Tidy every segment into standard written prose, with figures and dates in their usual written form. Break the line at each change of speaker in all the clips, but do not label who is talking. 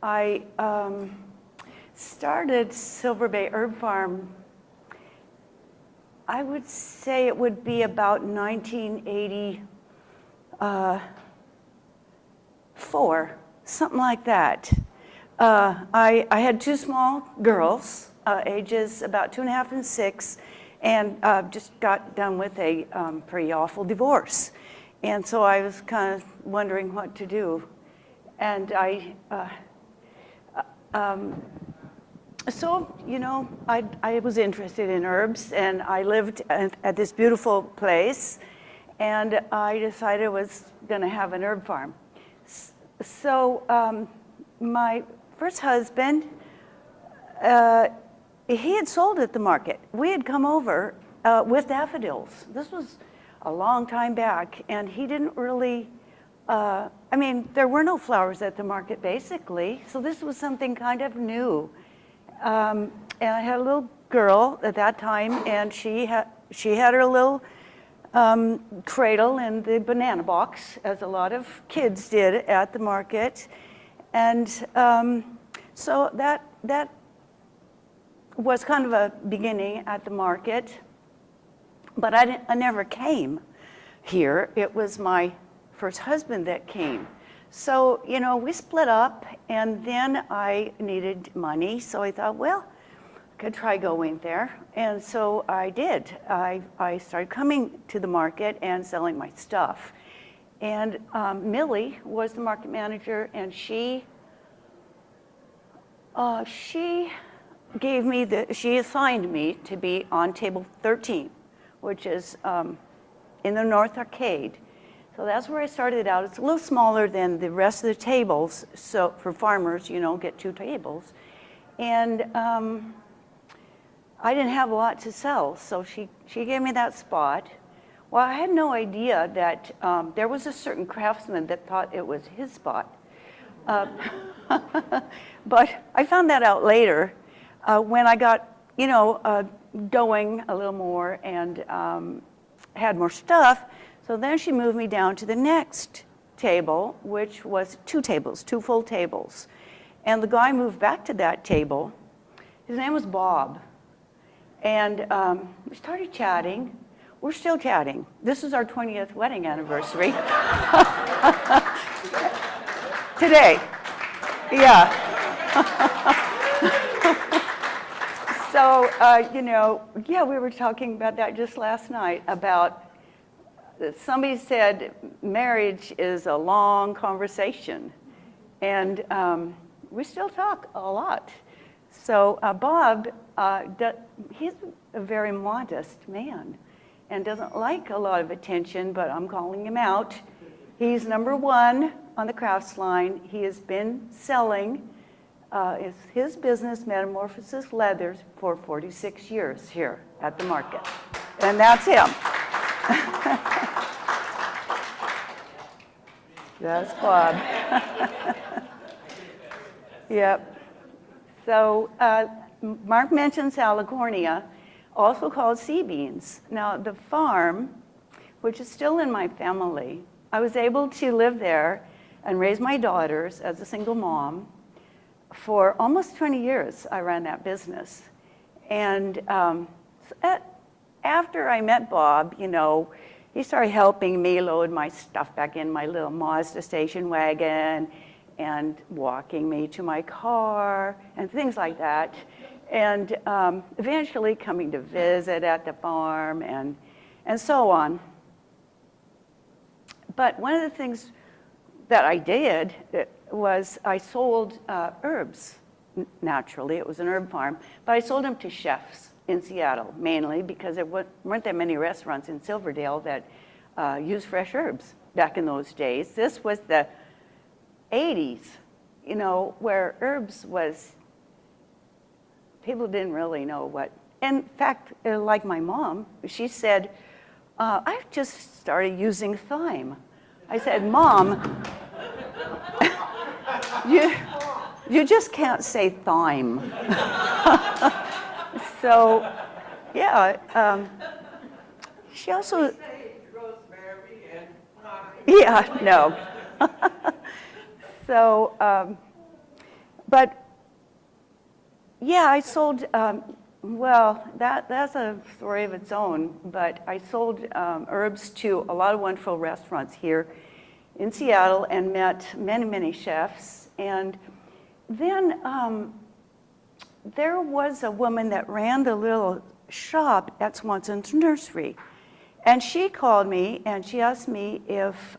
I started Silver Bay Herb Farm, I would say it would be about 1984, something like that. I had two small girls, ages about 2.5 and 6, and just got done with a pretty awful divorce. And so I was kind of wondering what to do. And so, you know, I was interested in herbs, and I lived at this beautiful place, and I decided I was going to have an herb farm. So my first husband, he had sold at the market. We had come over with daffodils. This was a long time back, and he didn't really, I mean, there were no flowers at the market, basically, so this was something kind of new. And I had a little girl at that time, and she had her little cradle in the banana box, as a lot of kids did at the market. And so that was kind of a beginning at the market. But I never came here. It was my first husband that came. So, you know, we split up, and then I needed money, so I thought, well, I could try going there. And so I did. I started coming to the market and selling my stuff. And Millie was the market manager, and she assigned me to be on table 13, which is in the North Arcade. So that's where I started out. It's a little smaller than the rest of the tables, so for farmers, you know, get 2 tables. And I didn't have a lot to sell, so she gave me that spot. Well, I had no idea that there was a certain craftsman that thought it was his spot. But I found that out later when I got, you know, going a little more and had more stuff. So then she moved me down to the next table, which was 2 tables, 2 full tables. And the guy moved back to that table. His name was Bob. And we started chatting. We're still chatting. This is our 20th wedding anniversary. Today. Yeah. So, you know, yeah, we were talking about that just last night, about somebody said marriage is a long conversation, and we still talk a lot. So Bob, he's a very modest man and doesn't like a lot of attention, but I'm calling him out. He's #1 on the crafts line. He has been selling his business, Metamorphosis Leathers, for 46 years here at the market. And that's him. That's Bob. Yep. So Mark mentioned Salicornia, also called sea beans. Now the farm, which is still in my family, I was able to live there and raise my daughters as a single mom. For almost 20 years, I ran that business. And after I met Bob, you know, he started helping me load my stuff back in my little Mazda station wagon and walking me to my car and things like that. And eventually coming to visit at the farm and so on. But one of the things that I did was I sold herbs, naturally. It was an herb farm. But I sold them to chefs in Seattle, mainly because there weren't that many restaurants in Silverdale that used fresh herbs back in those days. This was the 80s, you know, where herbs was, people didn't really know what. In fact, like my mom, she said, I've just started using thyme. I said, Mom, you just can't say thyme. So, yeah, she also,
rosemary and thyme.
yeah, no. So But yeah, I sold, well, that's a story of its own, but I sold herbs to a lot of wonderful restaurants here in Seattle and met many, many chefs. And then there was a woman that ran the little shop at Swanson's Nursery. And she called me and she asked me if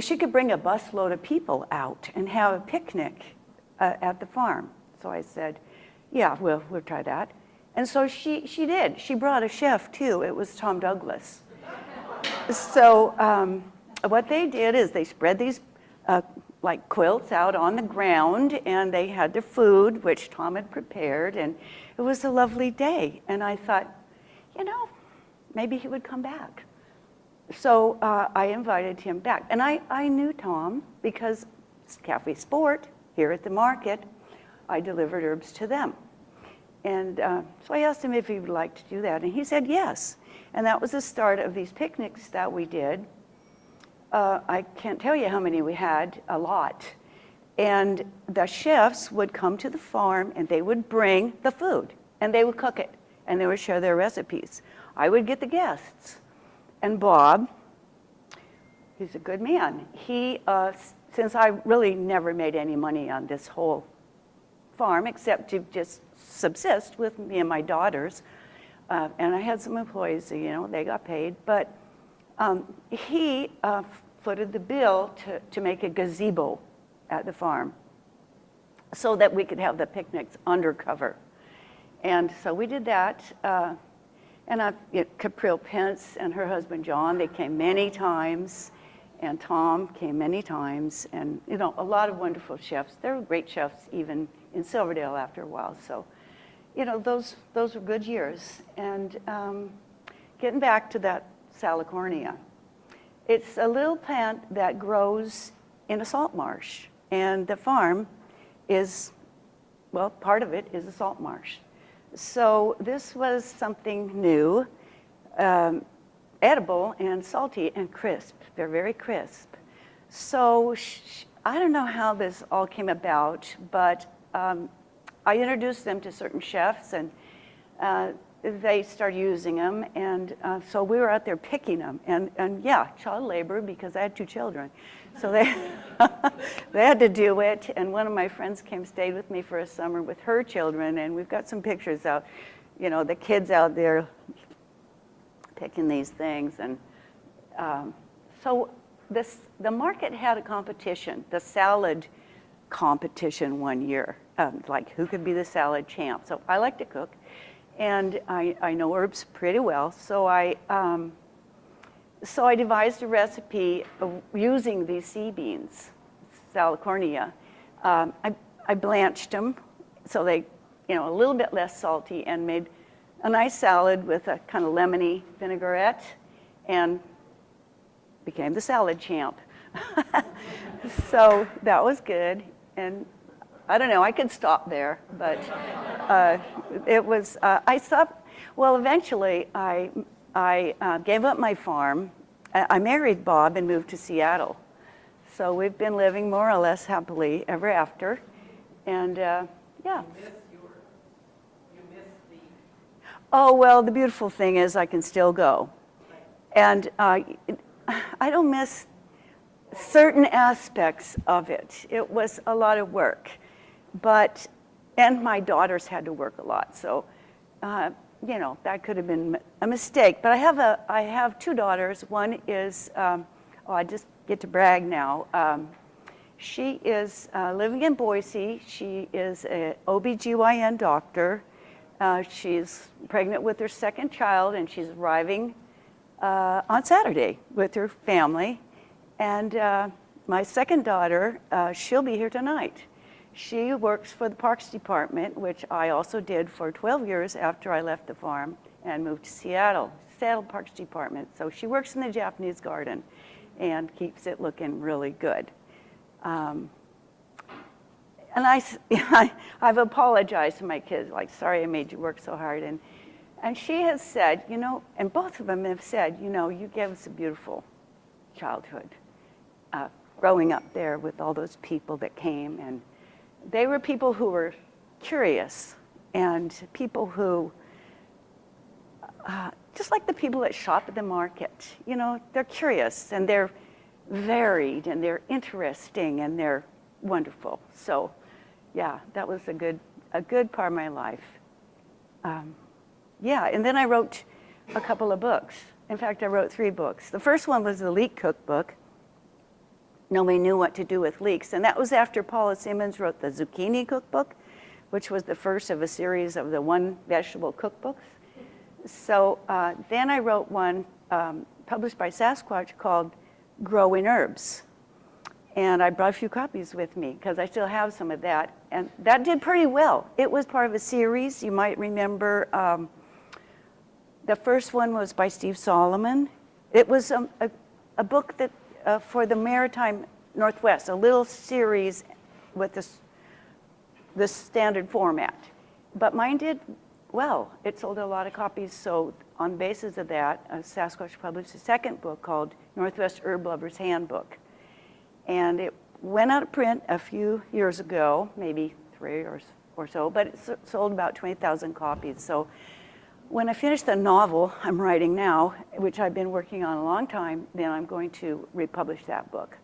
she could bring a busload of people out and have a picnic at the farm. So I said, yeah, we'll try that. And so she did. She brought a chef too. It was Tom Douglas. So what they did is they spread these like quilts out on the ground, and they had their food, which Tom had prepared, and it was a lovely day. And I thought, you know, maybe he would come back. So I invited him back. And I knew Tom because it's Cafe Sport here at the market. I delivered herbs to them. And so I asked him if he would like to do that, and he said yes. And that was the start of these picnics that we did. I can't tell you how many we had, a lot. And the chefs would come to the farm and they would bring the food and they would cook it and they would share their recipes. I would get the guests. And Bob, he's a good man. He, since I really never made any money on this whole farm except to just subsist with me and my daughters, and I had some employees, you know, they got paid, but he footed the bill to make a gazebo at the farm so that we could have the picnics undercover. And so we did that. And Capril Pence and her husband John, they came many times, and Tom came many times, and you know, a lot of wonderful chefs. There were great chefs even in Silverdale after a while. So, you know, those were good years. And getting back to that Salicornia, it's a little plant that grows in a salt marsh, and the farm is, well, part of it is a salt marsh. So this was something new, edible and salty and crisp. They're very crisp. So I don't know how this all came about, but I introduced them to certain chefs, and they started using them, and so we were out there picking them, and yeah, child labor, because I had 2 children. So they had to do it, and one of my friends stayed with me for a summer with her children, and we've got some pictures out, you know, the kids out there picking these things. And so the market had a competition, the salad competition one year, like who could be the salad champ. So I like to cook, and I know herbs pretty well, so I devised a recipe using these sea beans, Salicornia. I blanched them so they, you know, a little bit less salty, and made a nice salad with a kind of lemony vinaigrette, and became the salad champ. So that was good, and I don't know, I could stop there, but it was, I stopped, well, eventually I gave up my farm. I married Bob and moved to Seattle. So we've been living more or less happily ever after. And yeah.
You miss the...
Oh, well, the beautiful thing is I can still go. And I don't miss certain aspects of it. It was a lot of work. But, and my daughters had to work a lot. So, you know, that could have been a mistake. But I have 2 daughters. One is, oh, I just get to brag now. She is living in Boise. She is an OBGYN doctor. She's pregnant with her 2nd child, and she's arriving on Saturday with her family. And my 2nd daughter, she'll be here tonight. She works for the Parks Department, which I also did for 12 years after I left the farm and moved to Seattle Parks Department. So she works in the Japanese garden and keeps it looking really good. And I've apologized to my kids, like, sorry I made you work so hard. And she has said, you know, and both of them have said, you know, you gave us a beautiful childhood. growing up there with all those people that came. And they were people who were curious and people who, just like the people that shop at the market, you know, they're curious and they're varied and they're interesting and they're wonderful. So yeah, that was a good part of my life. Yeah, and then I wrote a couple of books. In fact, I wrote 3 books. The first one was the leek cookbook. Nobody knew what to do with leeks. And that was after Paula Simmons wrote the zucchini cookbook, which was the first of a series of the one vegetable cookbooks. So then I wrote one published by Sasquatch called Growing Herbs. And I brought a few copies with me because I still have some of that. And that did pretty well. It was part of a series. You might remember the first one was by Steve Solomon. It was a book that for the Maritime Northwest, a little series with this standard format. But mine did well. It sold a lot of copies. So on basis of that, Sasquatch published a second book called Northwest Herb Lover's Handbook. And it went out of print a few years ago, maybe 3 or so, but it sold about 20,000 copies. So when I finish the novel I'm writing now, which I've been working on a long time, then I'm going to republish that book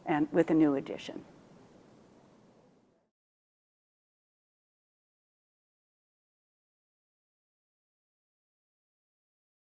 and with a new edition.